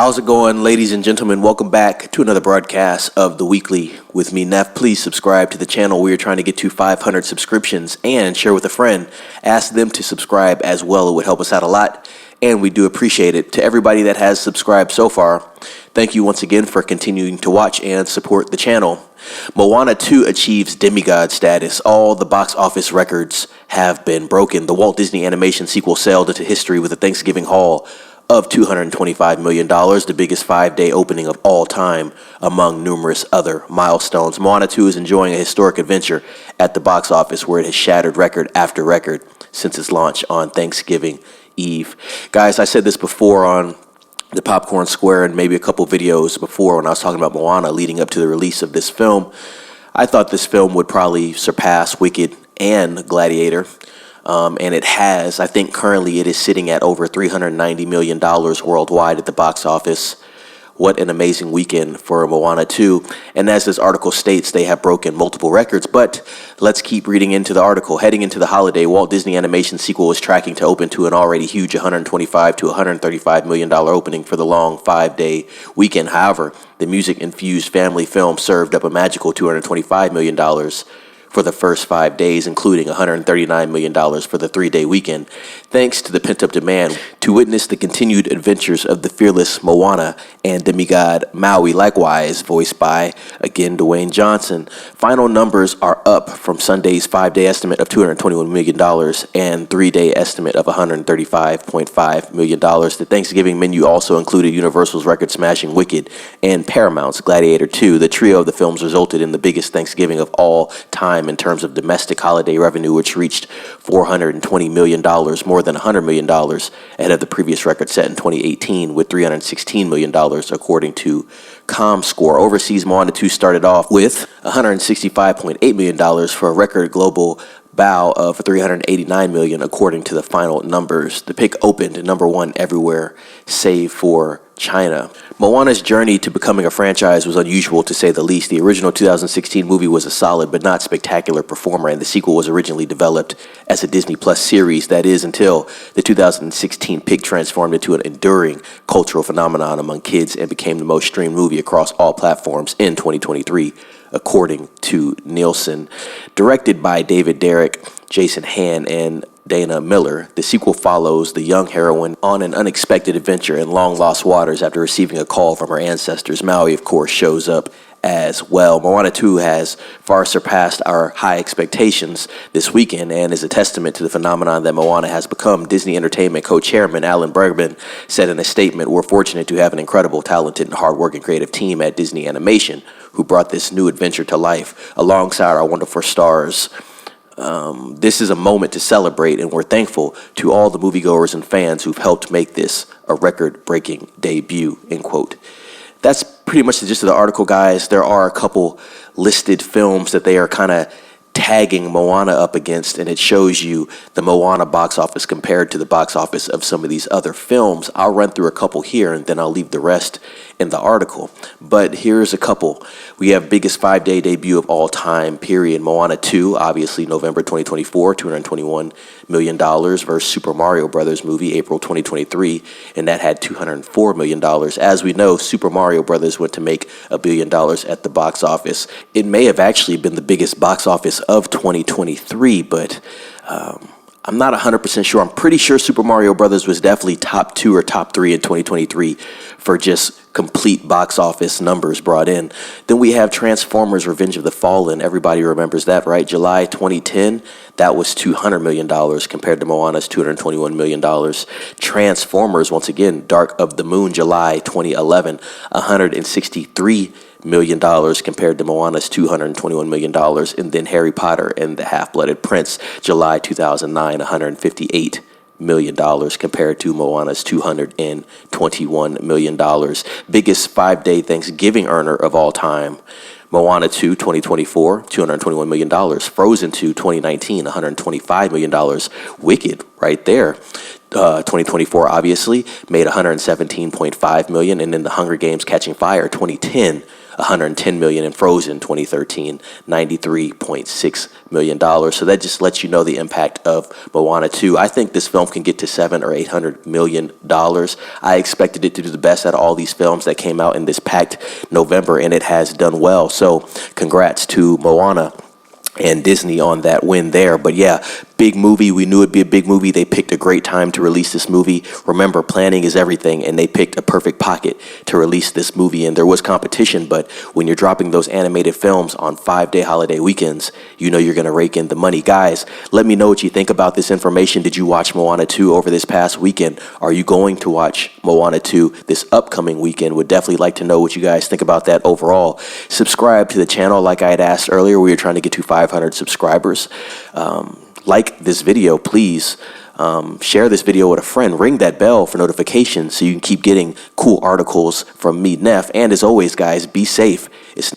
How's it going, ladies and gentlemen? Welcome back to another broadcast of The Weekly with me, Neff. Please subscribe to the channel. We are trying to get to 500 subscriptions and share with a friend. Ask them to subscribe as well. It would help us out a lot, and we do appreciate it. To everybody that has subscribed so far, thank you once again for continuing to watch and support the channel. Moana 2 achieves demigod status. All the box office records have been broken. The Walt Disney Animation sequel sailed into history with a Thanksgiving haul of $225 million, the biggest 5-day opening of all time, among numerous other milestones. Moana 2 is enjoying a historic adventure at the box office where it has shattered record after record since its launch on Thanksgiving Eve. Guys, I said this before on the Popcorn Square and maybe a couple videos before when I was talking about Moana leading up to the release of this film. I thought this film would probably surpass Wicked and Gladiator. And it has. I think currently it is sitting at over $390 million worldwide at the box office. What an amazing weekend for Moana 2. And as this article states, they have broken multiple records. But let's keep reading into the article. Heading into the holiday, Walt Disney Animation sequel is tracking to open to an already huge $125 to $135 million opening for the long 5-day weekend. However, the music-infused family film served up a magical $225 million for the first 5 days, including $139 million for the 3-day weekend, thanks to the pent-up demand to witness the continued adventures of the fearless Moana and demigod Maui, likewise voiced by, again, Dwayne Johnson. Final numbers are up from Sunday's 5-day estimate of $221 million and 3-day estimate of $135.5 million. The Thanksgiving menu also included Universal's record-smashing Wicked and Paramount's Gladiator 2. The trio of the films resulted in the biggest Thanksgiving of all time in terms of domestic holiday revenue, which reached $420 million, more than $100 million ahead of the previous record set in 2018 with $316 million, according to ComScore. Overseas, Moana 2 started off with $165.8 million for a record global bow of $389 million, according to the final numbers. The pick opened #1 everywhere, save for China. Moana's journey to becoming a franchise was unusual, to say the least. The original 2016 movie was a solid but not spectacular performer, and the sequel was originally developed as a Disney Plus series. That is, until the 2016 pick transformed into an enduring cultural phenomenon among kids and became the most streamed movie across all platforms in 2023, according to Nielsen. Directed by David Derrick, Jason Han, and Dana Miller, the sequel follows the young heroine on an unexpected adventure in long-lost waters after receiving a call from her ancestors. Maui, of course, shows up as well. Moana 2 has far surpassed our high expectations this weekend and is a testament to the phenomenon that Moana has become. Disney Entertainment co-chairman Alan Bergman said in a statement, "We're fortunate to have an incredible, talented, and hard-working creative team at Disney Animation who brought this new adventure to life alongside our wonderful stars. This is a moment to celebrate, and we're thankful to all the moviegoers and fans who've helped make this a record-breaking debut," end quote. That's pretty much the gist of the article, guys. There are a couple listed films that they are kind of tagging Moana up against, and it shows you the Moana box office compared to the box office of some of these other films. I'll run through a couple here, and then I'll leave the rest in the article. But here's a couple. We have biggest 5-day debut of all time, period. Moana 2, obviously November 2024, $221 million versus Super Mario Brothers movie, April 2023, and that had $204 million. As we know, Super Mario Brothers went to make $1 billion at the box office. It may have actually been the biggest box office of 2023, but I'm not 100% sure. I'm pretty sure Super Mario Brothers was definitely top 2 or top 3 in 2023 for just complete box office numbers brought in. Then we have Transformers Revenge of the Fallen. Everybody remembers that, right? July 2010, that was $200 million compared to Moana's $221 million. Transformers, once again, Dark of the Moon, July 2011, $163 million compared to Moana's $221 million. And then Harry Potter and the Half-Blooded Prince, July 2009, $158 million compared to Moana's $221 million. Biggest 5-day Thanksgiving earner of all time, Moana 2, 2024, $221 million. Frozen 2, 2019, $125 million. Wicked, right there. 2024 obviously made $117.5 million, and then The Hunger Games: Catching Fire, 2010, $110 million, and Frozen 2013, $93.6 million. So that just lets you know the impact of Moana 2. I think this film can get to $700 or $800 million. I expected it to do the best out of all these films that came out in this packed November, and it has done well. So congrats to Moana and Disney on that win there. But yeah, big movie. We knew it'd be a big movie. They picked a great time to release this movie. Remember, planning is everything, and they picked a perfect pocket to release this movie. And there was competition, but when you're dropping those animated films on 5-day holiday weekends, you know you're going to rake in the money. Guys, let me know what you think about this information. Did you watch Moana 2 over this past weekend? Are you going to watch Moana 2 this upcoming weekend? Would definitely like to know what you guys think about that overall. Subscribe to the channel like I had asked earlier. We are trying to get to 500 subscribers. Like this video, please. Share this video with a friend. Ring that bell for notifications so you can keep getting cool articles from me, Neff. And as always, guys, be safe. It's